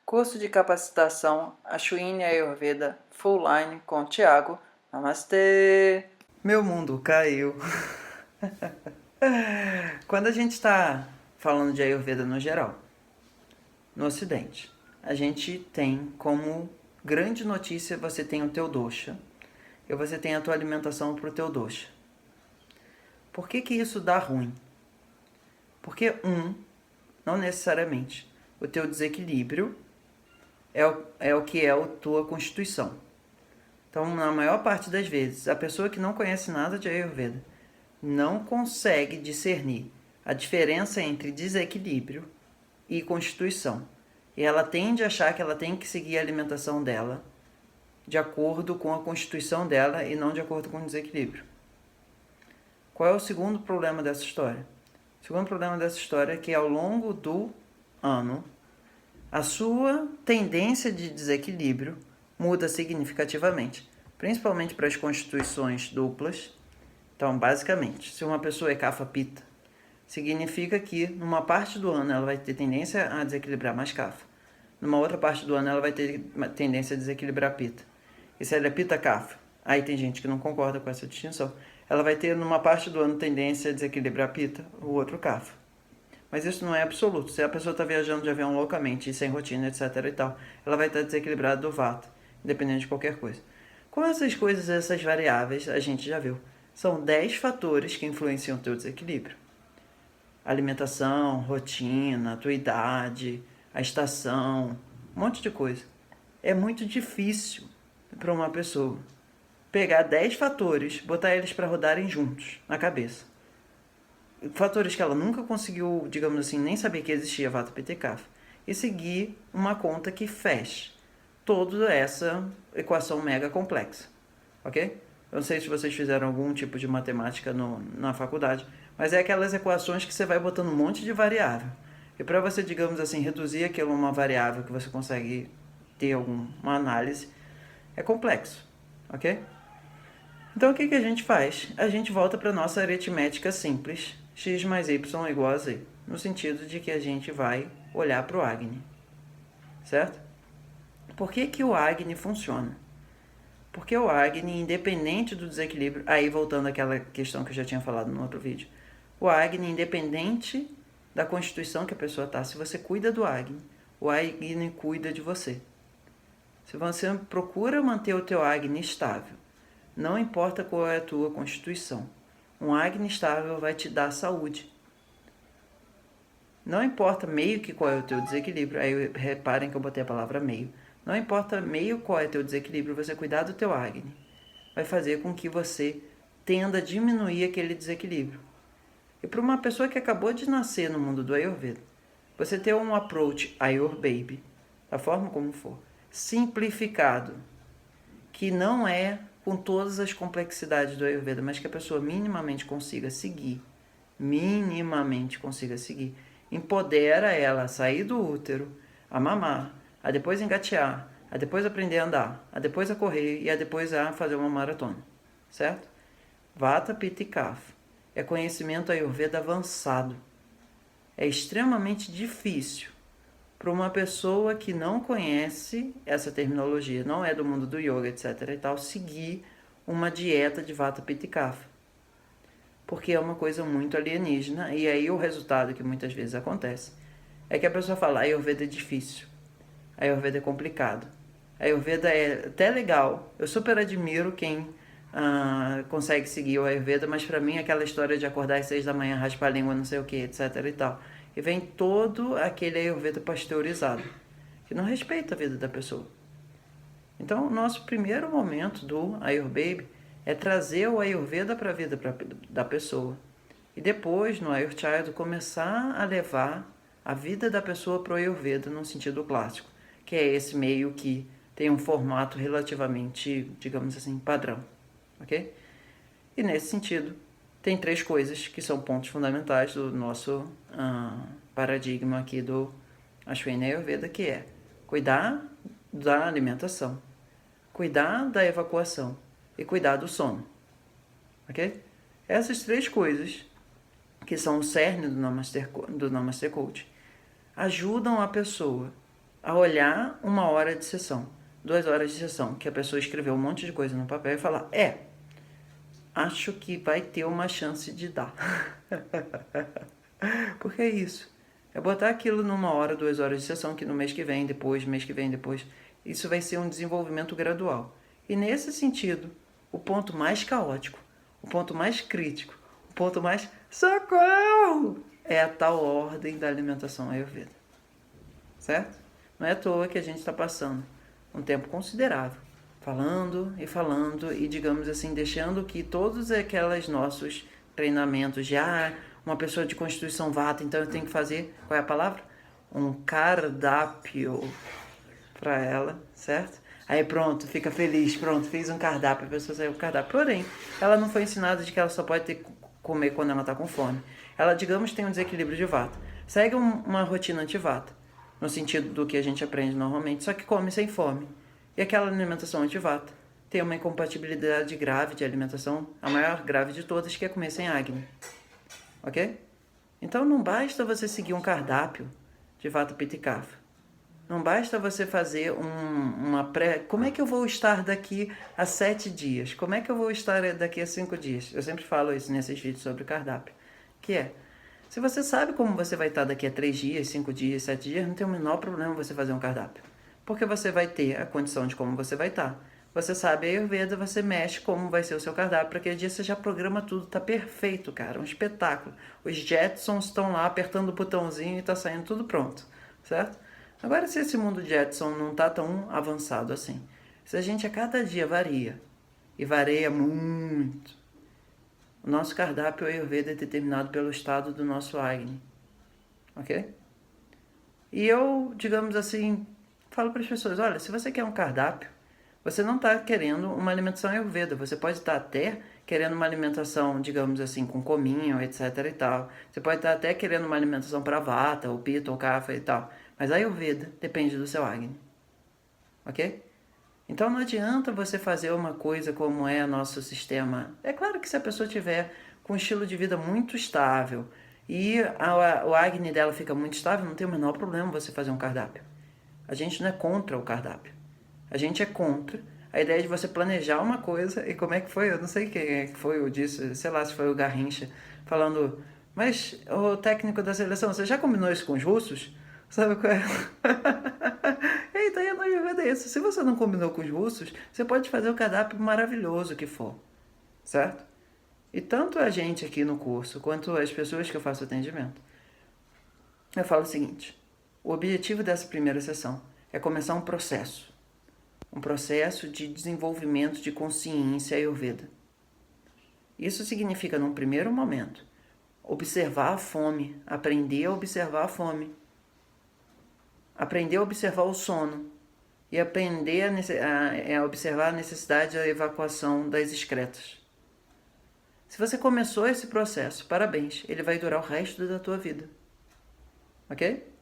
Curso de capacitação Ashwini Ayurveda Full Line com Thiago. Namastê! Meu mundo caiu. Quando a gente está falando de Ayurveda no geral, no Ocidente, a gente tem como grande notícia você tem o teu dosha e você tem a tua alimentação para o teu dosha. Por que isso dá ruim? Porque não necessariamente, o teu desequilíbrio é o que é a tua constituição. Então, na maior parte das vezes, a pessoa que não conhece nada de Ayurveda não consegue discernir a diferença entre desequilíbrio e constituição. E ela tende a achar que ela tem que seguir a alimentação dela de acordo com a constituição dela e não de acordo com o desequilíbrio. Qual é o segundo problema dessa história? O segundo problema dessa história é que ao longo do ano, a sua tendência de desequilíbrio muda significativamente, principalmente para as constituições duplas. Então, basicamente, se uma pessoa é kapha-pitta, significa que numa parte do ano ela vai ter tendência a desequilibrar mais kapha. Numa outra parte do ano ela vai ter tendência a desequilibrar pitta. E se ela é pitta-kapha, aí tem gente que não concorda com essa distinção, ela vai ter numa parte do ano tendência a desequilibrar pitta, o outro kapha. Mas isso não é absoluto. Se a pessoa está viajando de avião loucamente, sem rotina, etc. e tal, ela vai estar desequilibrada do vata, independente de qualquer coisa. Com essas coisas, essas variáveis, a gente já viu. São 10 fatores que influenciam o teu desequilíbrio. Alimentação, rotina, tua idade, a estação, um monte de coisa. É muito difícil para uma pessoa pegar 10 fatores, botar eles para rodarem juntos na cabeça. Fatores que ela nunca conseguiu, digamos assim, nem saber que existia Vata Pitta Kapha, e seguir uma conta que feche toda essa equação mega complexa, ok? Eu não sei se vocês fizeram algum tipo de matemática na faculdade, mas é aquelas equações que você vai botando um monte de variável. E para você, digamos assim, reduzir aquilo a uma variável que você consegue ter alguma análise, é complexo, ok? Então o que a gente faz? A gente volta para a nossa aritmética simples, x mais y igual a z, no sentido de que a gente vai olhar para o Agni, certo? Por que o Agni funciona? Porque o Agni, independente do desequilíbrio, aí voltando àquela questão que eu já tinha falado no outro vídeo, o Agni, independente da constituição que a pessoa está, se você cuida do Agni, o Agni cuida de você. Se você procura manter o teu Agni estável, não importa qual é a tua constituição, um Agni estável vai te dar saúde. Não importa meio que qual é o teu desequilíbrio, aí reparem que eu botei a palavra meio. Não importa meio qual é o teu desequilíbrio, você cuidar do teu Agni vai fazer com que você tenda a diminuir aquele desequilíbrio. E para uma pessoa que acabou de nascer no mundo do Ayurveda, você ter um approach Ayurbaby, da forma como for, simplificado, que não é com todas as complexidades do Ayurveda, mas que a pessoa minimamente consiga seguir, empodera ela a sair do útero, a mamar, a depois engatear, a depois aprender a andar, a depois a correr e a depois a fazer uma maratona, certo? Vata, Pitta e Kapha. É conhecimento Ayurveda avançado. É extremamente difícil para uma pessoa que não conhece essa terminologia, não é do mundo do yoga, etc. e tal, seguir uma dieta de Vata, Pitta e Kapha. Porque é uma coisa muito alienígena, e aí o resultado que muitas vezes acontece é que a pessoa fala: Ayurveda é difícil, Ayurveda é complicado, Ayurveda é até legal, eu super admiro quem consegue seguir o Ayurveda, mas para mim aquela história de acordar às 6 da manhã, raspar a língua, não sei o que, etc e tal. E vem todo aquele Ayurveda pasteurizado, que não respeita a vida da pessoa. Então, o nosso primeiro momento do Ayurbaby é trazer o Ayurveda para a vida da pessoa. E depois, no Ayurchild, começar a levar a vida da pessoa para o Ayurveda no sentido clássico, que é esse meio que tem um formato relativamente, digamos assim, padrão. Ok? E nesse sentido, tem 3 coisas que são pontos fundamentais do nosso paradigma aqui do Ashwini Ayurveda, que é cuidar da alimentação, cuidar da evacuação e cuidar do sono. Ok? Essas 3 coisas, que são o cerne do Namaste Coach, ajudam a pessoa a olhar 1 hora de sessão, 2 horas de sessão, que a pessoa escreveu um monte de coisa no papel e falar, acho que vai ter uma chance de dar. Porque é isso. É botar aquilo numa hora, 2 horas de sessão, que no mês que vem, depois, isso vai ser um desenvolvimento gradual. E nesse sentido, o ponto mais caótico, o ponto mais crítico, o ponto mais socorro é a tal ordem da alimentação Ayurveda. Certo? Não é à toa que a gente está passando um tempo considerável falando e, digamos assim, deixando que todos aqueles nossos treinamentos de uma pessoa de constituição vata, então eu tenho que fazer, qual é a palavra? Um cardápio para ela, certo? Aí pronto, fica feliz, pronto, fiz um cardápio, a pessoa saiu com o cardápio. Porém, ela não foi ensinada de que ela só pode ter que comer quando ela está com fome. Ela, digamos, tem um desequilíbrio de vata. Segue uma rotina anti-vata, no sentido do que a gente aprende normalmente, só que come sem fome. E aquela alimentação anti-vata tem uma incompatibilidade grave de alimentação, a maior grave de todas, que é comer sem Agni. Ok? Então não basta você seguir um cardápio de vata pitta e kapha. Não basta você fazer uma pré... Como é que eu vou estar daqui a 7 dias? Como é que eu vou estar daqui a 5 dias? Eu sempre falo isso nesses vídeos sobre cardápio. Que é, se você sabe como você vai estar daqui a 3 dias, 5 dias, 7 dias, não tem o menor problema você fazer um cardápio. Porque você vai ter a condição de como você vai estar. Você sabe a Ayurveda, você mexe como vai ser o seu cardápio. Para aquele dia você já programa tudo, tá perfeito, cara. Um espetáculo. Os Jetsons estão lá apertando o botãozinho e tá saindo tudo pronto, certo? Agora, se esse mundo Jetson não está tão avançado assim, se a gente a cada dia varia, e varia muito, o nosso cardápio Ayurveda é determinado pelo estado do nosso Agni, ok? E eu, digamos assim, falo para as pessoas, olha, se você quer um cardápio, você não está querendo uma alimentação Ayurveda, você pode estar até querendo uma alimentação, digamos assim, com cominho, etc e tal. Você pode estar até querendo uma alimentação para vata, ou pitta, ou kapha e tal. Mas a Ayurveda depende do seu Agni. Ok? Então não adianta você fazer uma coisa como é nosso sistema. É claro que se a pessoa tiver com um estilo de vida muito estável e o Agni dela fica muito estável, não tem o menor problema você fazer um cardápio. A gente não é contra o cardápio. A gente é contra a ideia de você planejar uma coisa e como é que foi? Eu não sei quem é que foi, eu disse, sei lá se foi o Garrincha, falando, mas o técnico da seleção, você já combinou isso com os russos? Sabe qual é? Eita, eu não ia ver isso. Se você não combinou com os russos, você pode fazer o cardápio maravilhoso que for, certo? E tanto a gente aqui no curso, quanto as pessoas que eu faço atendimento, eu falo o seguinte, o objetivo dessa primeira sessão é começar um processo de desenvolvimento de consciência Ayurveda. Isso significa, num primeiro momento, observar a fome, aprender a observar a fome, aprender a observar o sono e aprender a observar a necessidade da evacuação das excretas. Se você começou esse processo, parabéns, ele vai durar o resto da tua vida. Ok?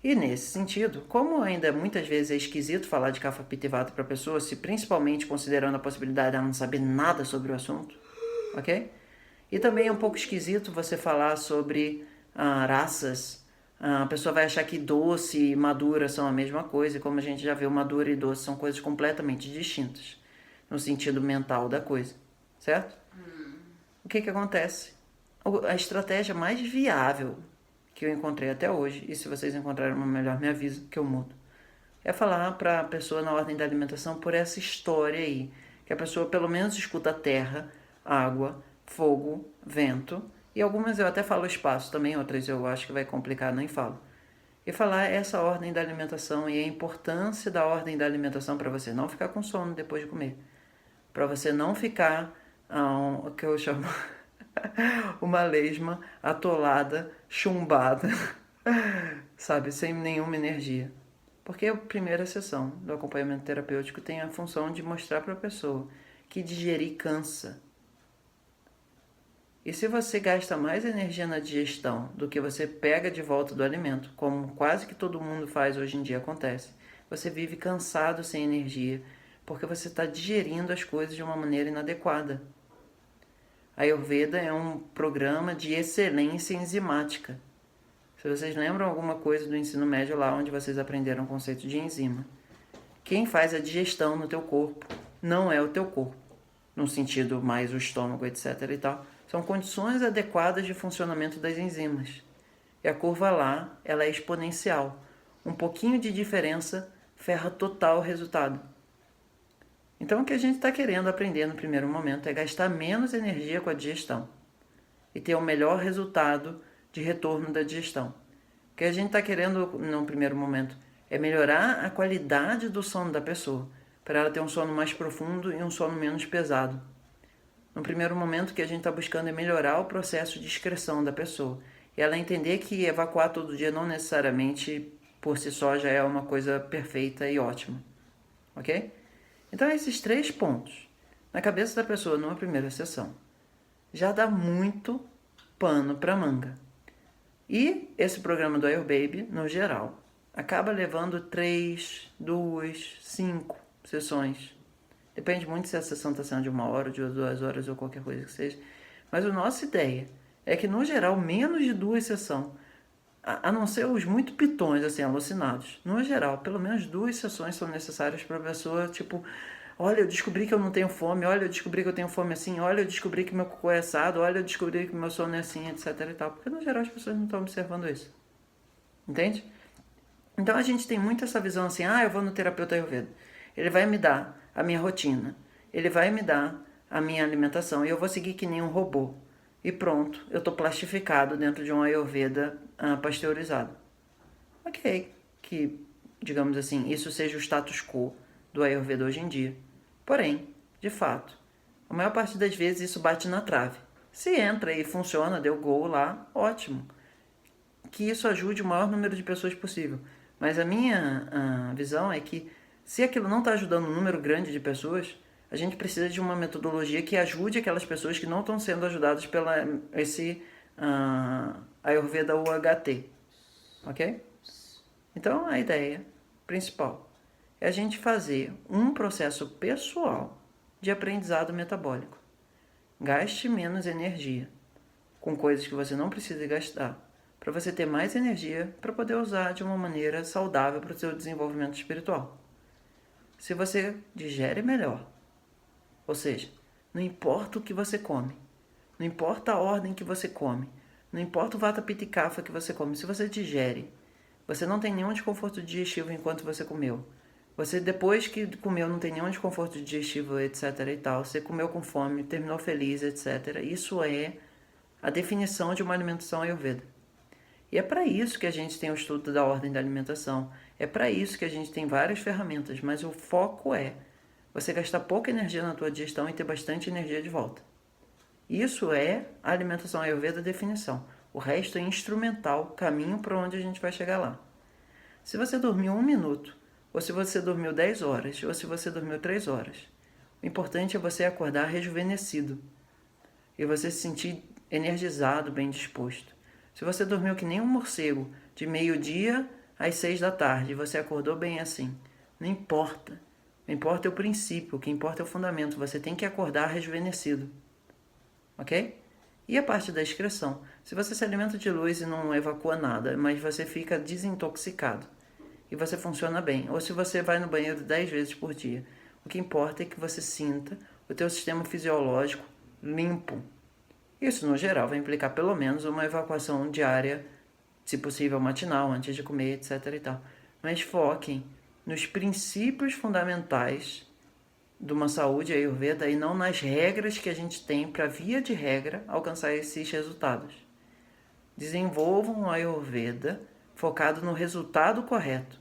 E nesse sentido, como ainda muitas vezes é esquisito falar de kapha pitta e vata para a pessoa, se principalmente considerando a possibilidade de ela não saber nada sobre o assunto, ok? E também é um pouco esquisito você falar sobre raças. A pessoa vai achar que doce e madura são a mesma coisa, e como a gente já viu, madura e doce são coisas completamente distintas, no sentido mental da coisa, certo? O que acontece? A estratégia mais viável que eu encontrei até hoje, e se vocês encontrarem uma melhor, me avisa que eu mudo, é falar para a pessoa na ordem da alimentação por essa história aí, que a pessoa pelo menos escuta terra, água, fogo, vento, e algumas eu até falo espaço também, outras eu acho que vai complicar, nem falo. E falar essa ordem da alimentação e a importância da ordem da alimentação para você não ficar com sono depois de comer, para você não ficar, o que eu chamo... uma lesma atolada, chumbada, sabe, sem nenhuma energia. Porque a primeira sessão do acompanhamento terapêutico tem a função de mostrar para a pessoa que digerir cansa. E se você gasta mais energia na digestão do que você pega de volta do alimento, como quase que todo mundo faz hoje em dia acontece, você vive cansado sem energia, porque você está digerindo as coisas de uma maneira inadequada. A Ayurveda é um programa de excelência enzimática. Se vocês lembram alguma coisa do ensino médio lá, onde vocês aprenderam o conceito de enzima, quem faz a digestão no teu corpo não é o teu corpo, no sentido mais o estômago, etc. e tal. São condições adequadas de funcionamento das enzimas. E a curva lá, ela é exponencial. Um pouquinho de diferença ferra total o resultado. Então o que a gente está querendo aprender no primeiro momento é gastar menos energia com a digestão e ter um melhor resultado de retorno da digestão. O que a gente está querendo no primeiro momento é melhorar a qualidade do sono da pessoa, para ela ter um sono mais profundo e um sono menos pesado. No primeiro momento, o que a gente está buscando é melhorar o processo de excreção da pessoa. E ela entender que evacuar todo dia não necessariamente por si só já é uma coisa perfeita e ótima. Ok? Então, esses 3 pontos na cabeça da pessoa numa primeira sessão já dá muito pano para manga. E esse programa do Airbaby, no geral, acaba levando 3, 2, 5 sessões. Depende muito se a sessão está sendo de 1 hora, de 2 horas ou qualquer coisa que seja. Mas a nossa ideia é que, no geral, menos de 2 sessões, a não ser os muito pitões, assim, alucinados, no geral, pelo menos 2 sessões são necessárias para a pessoa, tipo, olha, eu descobri que eu não tenho fome, olha, eu descobri que eu tenho fome assim, olha, eu descobri que meu cocô é assado, olha, eu descobri que meu sono é assim, etc e tal. Porque, no geral, as pessoas não estão observando isso. Entende? Então, a gente tem muito essa visão assim, eu vou no terapeuta Ayurveda. Ele vai me dar a minha rotina, ele vai me dar a minha alimentação e eu vou seguir que nem um robô. E pronto, eu estou plastificado dentro de um Ayurveda pasteurizado. Ok, que, digamos assim, isso seja o status quo do Ayurveda hoje em dia. Porém, de fato, a maior parte das vezes isso bate na trave. Se entra e funciona, deu gol lá, ótimo. Que isso ajude o maior número de pessoas possível. Mas a minha visão é que se aquilo não está ajudando um número grande de pessoas, a gente precisa de uma metodologia que ajude aquelas pessoas que não estão sendo ajudadas pela esse Ayurveda UHT. Ok? Então a ideia principal é a gente fazer um processo pessoal de aprendizado metabólico. Gaste menos energia com coisas que você não precisa gastar, para você ter mais energia para poder usar de uma maneira saudável para o seu desenvolvimento espiritual. Se você digere melhor, ou seja, não importa o que você come, não importa a ordem que você come, não importa o vata pitta e kapha que você come, se você digere, você não tem nenhum desconforto digestivo enquanto você comeu. Você, depois que comeu, não tem nenhum desconforto digestivo, etc e tal. Você comeu com fome, terminou feliz, etc. Isso é a definição de uma alimentação Ayurveda. E é para isso que a gente tem o estudo da ordem da alimentação. É para isso que a gente tem várias ferramentas, mas o foco é você gastar pouca energia na tua digestão e ter bastante energia de volta. Isso é a alimentação Ayurveda definição. O resto é instrumental, caminho para onde a gente vai chegar lá. Se você dormiu 1 minuto, ou se você dormiu 10 horas, ou se você dormiu 3 horas, o importante é você acordar rejuvenescido e você se sentir energizado, bem disposto. Se você dormiu que nem um morcego, de meio-dia às 6 da tarde, e você acordou bem assim, não importa. Não importa é o princípio, o que importa é o fundamento. Você tem que acordar rejuvenescido. Ok? E a parte da excreção? Se você se alimenta de luz e não evacua nada, mas você fica desintoxicado e você funciona bem, ou se você vai no banheiro 10 vezes por dia, o que importa é que você sinta o teu sistema fisiológico limpo. Isso, no geral, vai implicar pelo menos uma evacuação diária, se possível matinal, antes de comer, etc e tal. Mas foquem nos princípios fundamentais de uma saúde Ayurveda e não nas regras que a gente tem para, via de regra, alcançar esses resultados. Desenvolvam um Ayurveda focado no resultado correto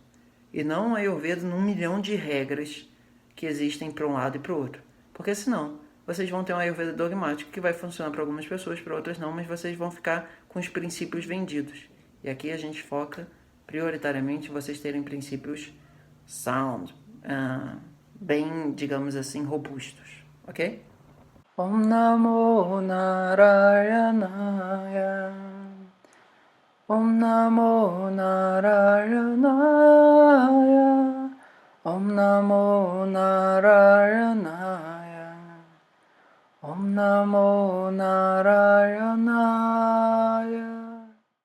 e não um Ayurveda num milhão de regras que existem para um lado e para o outro. Porque senão vocês vão ter um Ayurveda dogmático que vai funcionar para algumas pessoas, para outras não, mas vocês vão ficar com os princípios vendidos. E aqui a gente foca prioritariamente em vocês terem princípios sound, bem, digamos assim, robustos, ok? Om Namo Narayanaya. Om Namo Narayanaya. Om Namo Narayanaya. Om Namo Narayanaya.